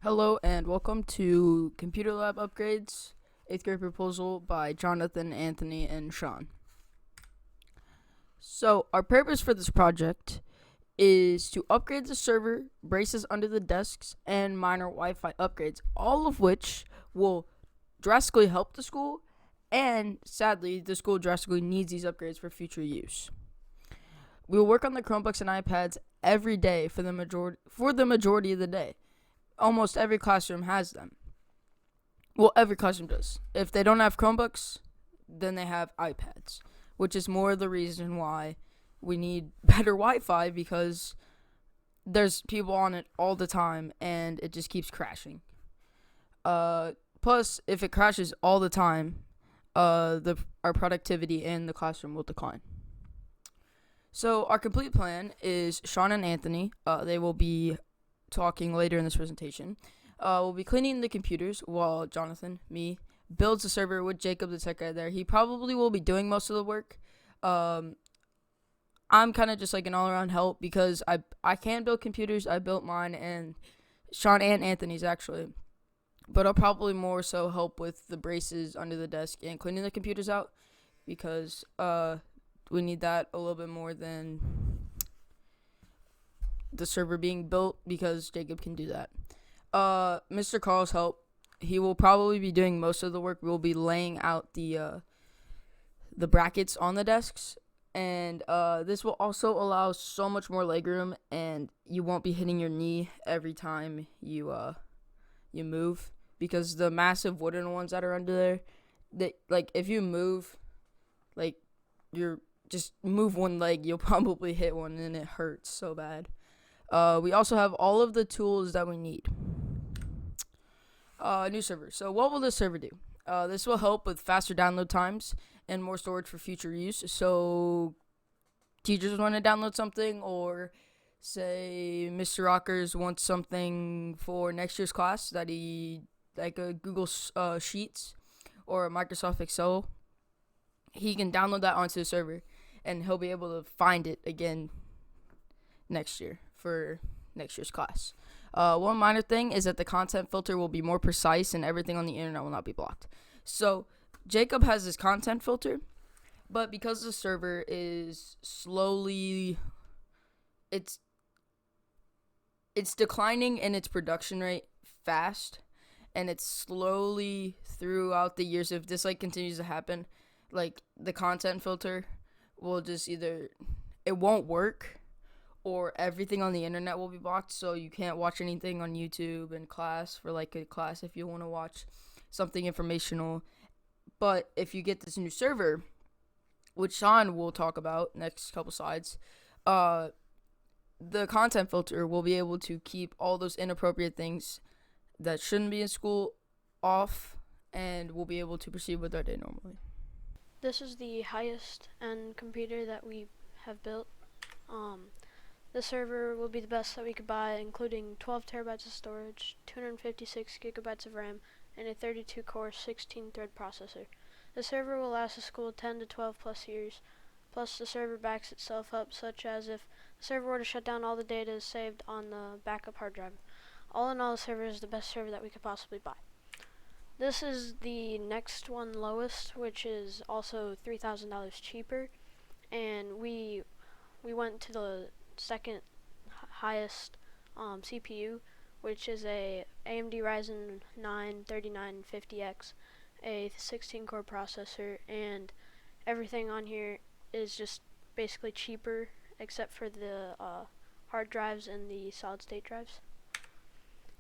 Hello and welcome to Computer Lab Upgrades, 8th grade proposal by Jonathan, Anthony, and Shawn. So, our purpose for this project is to upgrade the server, braces under the desks, and minor Wi-Fi upgrades, all of which will drastically help the school, and sadly, the school drastically needs these upgrades for future use. We will work on the Chromebooks and iPads every day for the majority of the day. Almost every classroom has them. Well, every classroom does. If they don't have Chromebooks, then they have iPads, which is more the reason why we need better Wi-Fi, because there's people on it all the time and it just keeps crashing. Plus, if it crashes all the time, our productivity in the classroom will decline. So our complete plan is Shawn and Anthony. They will be talking later in this presentation. We'll be cleaning the computers while Jonathan, me, builds the server with Jacob, the tech guy there. He probably will be doing most of the work. I'm kind of just like an all-around help because I can build computers. I built mine, and Shawn and Anthony's actually. But I'll probably more so help with the braces under the desk and cleaning the computers out, because we need that a little bit more than the server being built, because Jacob can do that. Mr. Carl's help. He will probably be doing most of the work. We'll be laying out the brackets on the desks, and this will also allow so much more legroom, and you won't be hitting your knee every time you move, because the massive wooden ones that are under there, if you move, you're just move one leg, you'll probably hit one, and it hurts so bad. We also have all of the tools that we need. New server. So what will this server do? This will help with faster download times and more storage for future use. So teachers want to download something, or say Mr. Rockers wants something for next year's class that like a Google Sheets or a Microsoft Excel. He can download that onto the server, and he'll be able to find it again next year for next year's class. One minor thing is that the content filter will be more precise, and everything on the internet will not be blocked. So Jacob has his content filter, but because the server is slowly, it's declining in its production rate fast, and it's slowly throughout the years. If this continues to happen, the content filter will just either, it won't work, or everything on the internet will be blocked, so you can't watch anything on YouTube in class for a class if you want to watch something informational. But if you get this new server, which Shawn will talk about next couple slides, the content filter will be able to keep all those inappropriate things that shouldn't be in school off, and we'll be able to proceed with our day normally. This is the highest end computer that we have built. The server will be the best that we could buy, including 12 terabytes of storage, 256 gigabytes of RAM, and a 32-core 16-thread processor. The server will last the school 10 to 12 plus years. Plus, the server backs itself up, such as if the server were to shut down, all the data is saved on the backup hard drive. All in all, the server is the best server that we could possibly buy. This is the next one lowest, which is also $3,000 cheaper, and we went to the second highest CPU, which is a AMD Ryzen 9 3950X, a 16-core processor, and everything on here is just basically cheaper except for the hard drives and the solid-state drives.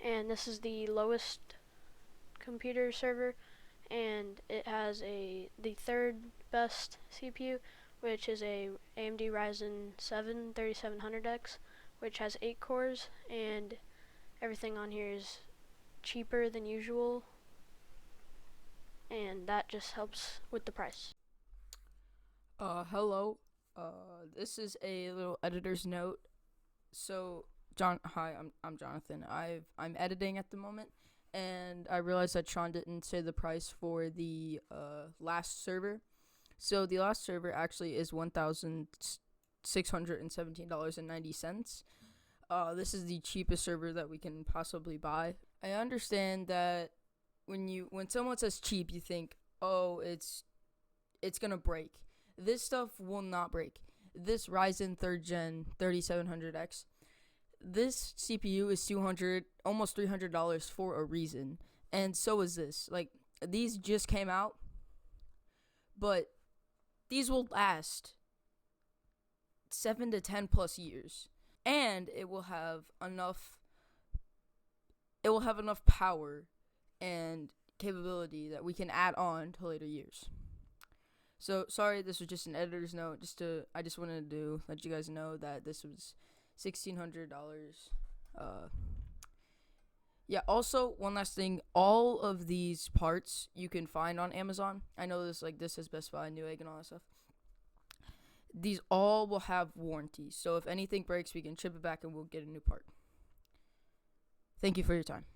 And this is the lowest computer server, and it has the third best CPU, which is a AMD Ryzen 7 3700X, which has 8 cores, and everything on here is cheaper than usual, and that just helps with the price. Hello. This is a little editor's note. So, hi, I'm Jonathan. I'm editing at the moment, and I realized that Shawn didn't say the price for the last server. So the last server actually is $1,617.90. This is the cheapest server that we can possibly buy. I understand that when someone says cheap, you think, oh, it's gonna break. This stuff will not break. This Ryzen 3rd Gen 3700X, this CPU is 200, almost $300 for a reason, and so is this. Like, these just came out, but these will last 7 to 10 plus years, and it will have enough power and capability that we can add on to later years. So sorry, this was just an editor's note. I just wanted to let you guys know that this was $1,600. Yeah. Also, one last thing: all of these parts you can find on Amazon. I know this has Best Buy, Newegg, and all that stuff. These all will have warranties. So if anything breaks, we can ship it back and we'll get a new part. Thank you for your time.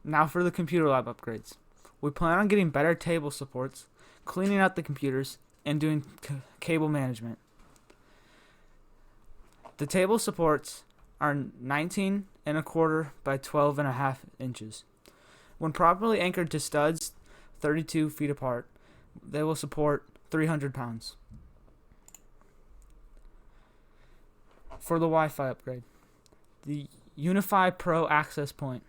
Now for the computer lab upgrades. We plan on getting better table supports, cleaning out the computers, and doing cable management. The table supports are 19 and a quarter by 12 and a half inches. When properly anchored to studs 32 feet apart, they will support 300 pounds. For the Wi-Fi upgrade, the Unify Pro access point.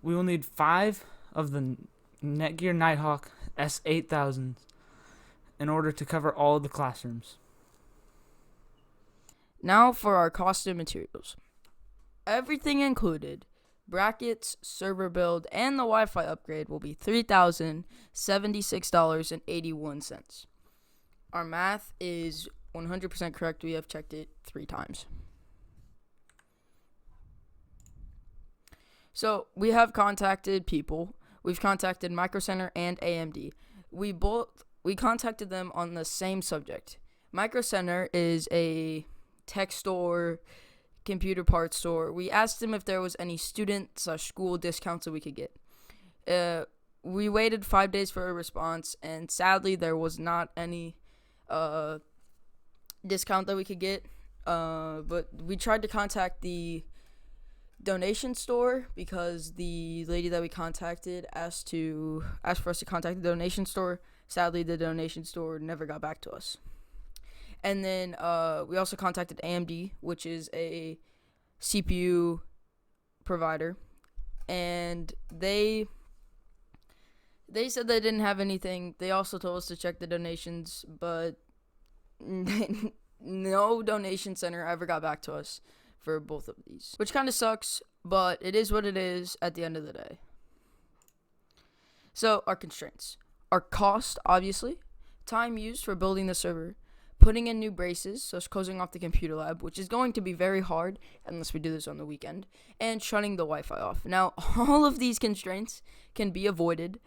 We will need 5 of the Netgear Nighthawk S8000s in order to cover all of the classrooms. Now for our cost and materials. Everything included, brackets, server build, and the Wi-Fi upgrade will be $3,076.81. Our math is 100% correct. We have checked it 3 times. So we have contacted people. We've contacted Micro Center and AMD. We contacted them on the same subject. Micro Center is a tech store, computer parts store. We asked them if there was any student/school discounts that we could get. We waited 5 days for a response, and sadly, there was not any discount that we could get. But we tried to contact the donation store because the lady that we contacted asked for us to contact the donation store. Sadly, the donation store never got back to us. And then we also contacted AMD, which is a CPU provider, and they said they didn't have anything. They also told us to check the donations, but no donation center ever got back to us for both of these, which kind of sucks, but it is what it is at the end of the day. So our constraints, our cost, obviously, time used for building the server, putting in new braces, so it's closing off the computer lab, which is going to be very hard unless we do this on the weekend, and shutting the Wi-Fi off. Now, all of these constraints can be avoided,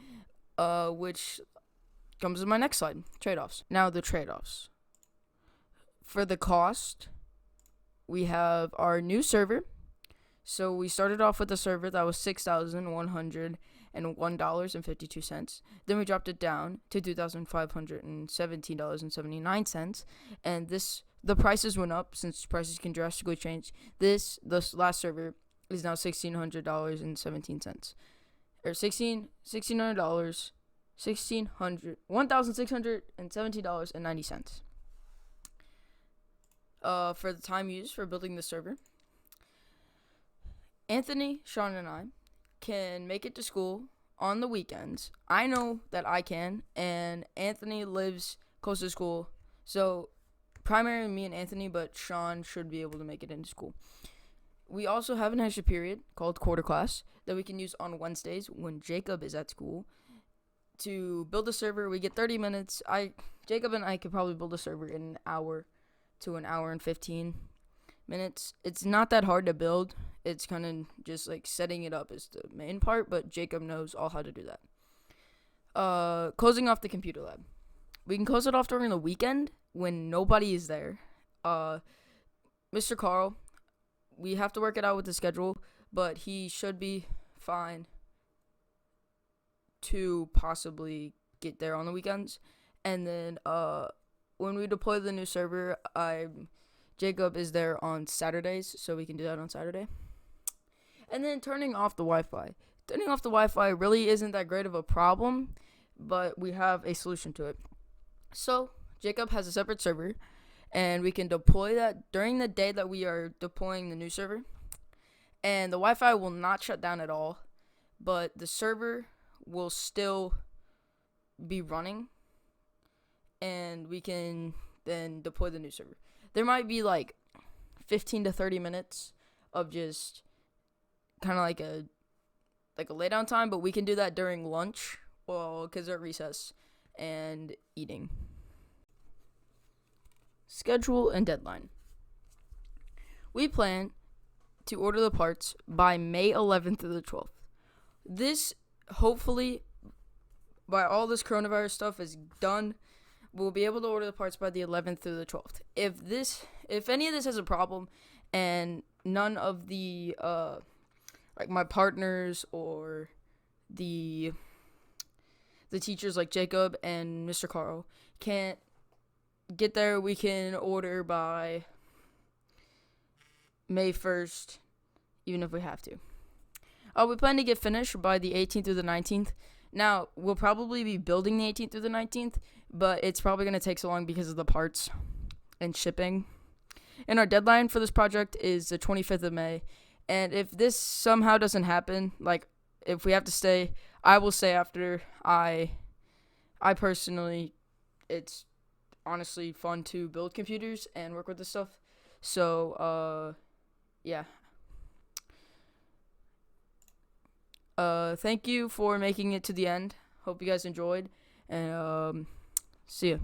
which comes to my next slide, trade-offs. Now, the trade-offs. For the cost, we have our new server. So we started off with a server that was $6,101.52. Then we dropped it down to $2,517.79. And the prices went up since prices can drastically change. This last server is now $1,600.17. Or $1,600, $1,617.90. For the time used for building the server, Anthony, Shawn, and I can make it to school on the weekends. I know that I can, and Anthony lives close to school, so primarily me and Anthony, but Shawn should be able to make it into school. We also have an extra period called quarter class that we can use on Wednesdays when Jacob is at school. To build a server, we get 30 minutes. Jacob and I could probably build a server in an hour to an hour and 15 minutes. It's not that hard to build. It's kind of just like setting it up is the main part, but Jacob knows all how to do that. Closing off the computer lab. We can close it off during the weekend when nobody is there. Mr. Carl, we have to work it out with the schedule, but he should be fine to possibly get there on the weekends. And then when we deploy the new server, Jacob is there on Saturdays, so we can do that on Saturday. And then turning off the Wi-Fi. Turning off the Wi-Fi really isn't that great of a problem, but we have a solution to it. So Jacob has a separate server, and we can deploy that during the day that we are deploying the new server. And the Wi-Fi will not shut down at all, but the server will still be running, and we can then deploy the new server. There might be like 15 to 30 minutes of just kind of like a laydown time, but we can do that during lunch, well, because they're at recess and eating. Schedule and deadline. We plan to order the parts by May 11th to the 12th. This, hopefully, by all this coronavirus stuff is done, we'll be able to order the parts by the 11th through the 12th. If any of this has a problem, and none of the like my partners or the teachers like Jacob and Mr. Carl can't get there, we can order by May 1st, even if we have to. We plan to get finished by the 18th through the 19th. Now, we'll probably be building the 18th through the 19th, but it's probably going to take so long because of the parts and shipping. And our deadline for this project is the 25th of May. And if this somehow doesn't happen, like if we have to stay, I will stay after. I personally, it's honestly fun to build computers and work with this stuff. So, yeah. Thank you for making it to the end. Hope you guys enjoyed, and see ya.